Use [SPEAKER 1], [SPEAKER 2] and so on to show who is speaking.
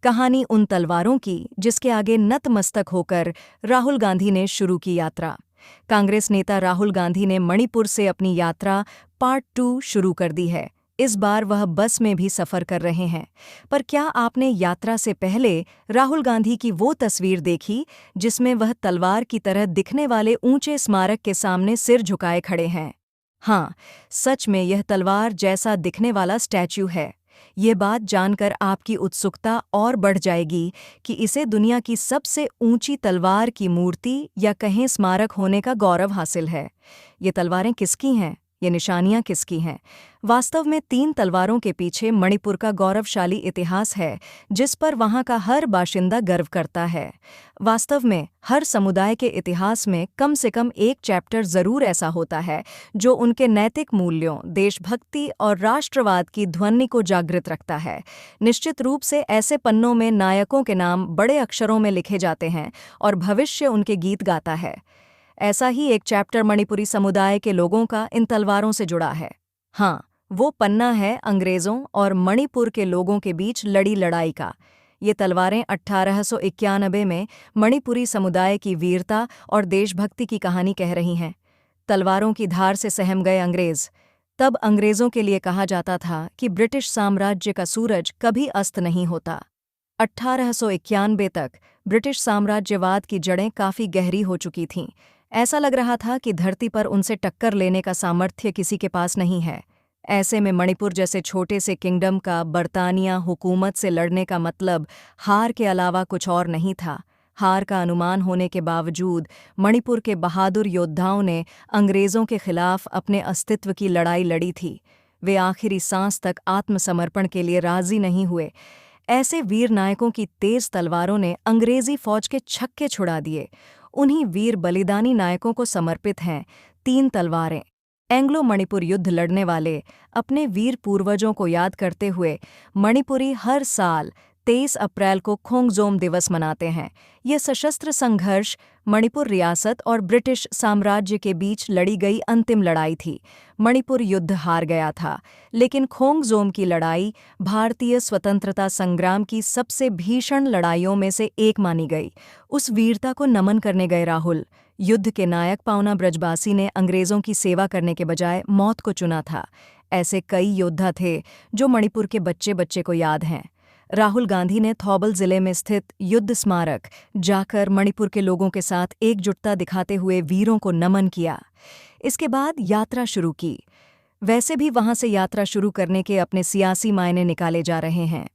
[SPEAKER 1] कहानी उन तलवारों की जिसके आगे नतमस्तक होकर राहुल गांधी ने शुरू की यात्रा। कांग्रेस नेता राहुल गांधी ने मणिपुर से अपनी यात्रा पार्ट 2 शुरू कर दी है। इस बार वह बस में भी सफर कर रहे हैं। पर क्या आपने यात्रा से पहले राहुल गांधी की वो तस्वीर देखी जिसमें वह तलवार की तरह दिखने वाले ऊंचे स्मारक के सामने सिर झुकाए खड़े हैं? हाँ, सच में यह तलवार जैसा दिखने वाला स्टैच्यू है। ये बात जानकर आपकी उत्सुकता और बढ़ जाएगी कि इसे दुनिया की सबसे ऊंची तलवार की मूर्ति या कहें स्मारक होने का गौरव हासिल है। ये तलवारें किसकी हैं? ये निशानियां किसकी हैं? वास्तव में 3 तलवारों के पीछे मणिपुर का गौरवशाली इतिहास है, जिस पर वहां का हर बाशिंदा गर्व करता है। वास्तव में हर समुदाय के इतिहास में कम से कम एक चैप्टर जरूर ऐसा होता है जो उनके नैतिक मूल्यों, देशभक्ति और राष्ट्रवाद की ध्वनि को जागृत रखता है। निश्चित रूप से ऐसे पन्नों में नायकों के नाम बड़े अक्षरों में लिखे जाते हैं और भविष्य उनके गीत गाता है। ऐसा ही एक चैप्टर मणिपुरी समुदाय के लोगों का इन तलवारों से जुड़ा है। हाँ, वो पन्ना है अंग्रेजों और मणिपुर के लोगों के बीच लड़ी लड़ाई का। ये तलवारें 1891 में मणिपुरी समुदाय की वीरता और देशभक्ति की कहानी कह रही हैं। तलवारों की धार से सहम गए अंग्रेज। तब अंग्रेजों के लिए कहा जाता था कि ब्रिटिश साम्राज्य का सूरज कभी अस्त नहीं होता। 1891 तक ब्रिटिश साम्राज्यवाद की जड़ें काफी गहरी हो चुकी थीं। ऐसा लग रहा था कि धरती पर उनसे टक्कर लेने का सामर्थ्य किसी के पास नहीं है। ऐसे में मणिपुर जैसे छोटे से किंगडम का बरतानिया हुकूमत से लड़ने का मतलब हार के अलावा कुछ और नहीं था। हार का अनुमान होने के बावजूद मणिपुर के बहादुर योद्धाओं ने अंग्रेज़ों के खिलाफ अपने अस्तित्व की लड़ाई लड़ी थी। वे आखिरी सांस तक आत्मसमर्पण के लिए राजी नहीं हुए। ऐसे वीर नायकों की तेज तलवारों ने अंग्रेजी फौज के छक्के छुड़ा दिए। उन्हीं वीर बलिदानी नायकों को समर्पित हैं 3 तलवारें। एंग्लो मणिपुर युद्ध लड़ने वाले अपने वीर पूर्वजों को याद करते हुए मणिपुरी हर साल 23 अप्रैल को खोंगजोम दिवस मनाते हैं। यह सशस्त्र संघर्ष मणिपुर रियासत और ब्रिटिश साम्राज्य के बीच लड़ी गई अंतिम लड़ाई थी। मणिपुर युद्ध हार गया था, लेकिन खोंगजोम की लड़ाई भारतीय स्वतंत्रता संग्राम की सबसे भीषण लड़ाइयों में से एक मानी गई। उस वीरता को नमन करने गए राहुल। युद्ध के नायक पाउना ब्रजबासी ने अंग्रेज़ों की सेवा करने के बजाय मौत को चुना था। ऐसे कई योद्धा थे जो मणिपुर के बच्चे बच्चे को याद हैं। राहुल गांधी ने थौबल जिले में स्थित युद्ध स्मारक जाकर मणिपुर के लोगों के साथ एकजुटता दिखाते हुए वीरों को नमन किया। इसके बाद यात्रा शुरू की। वैसे भी वहां से यात्रा शुरू करने के अपने सियासी मायने निकाले जा रहे हैं।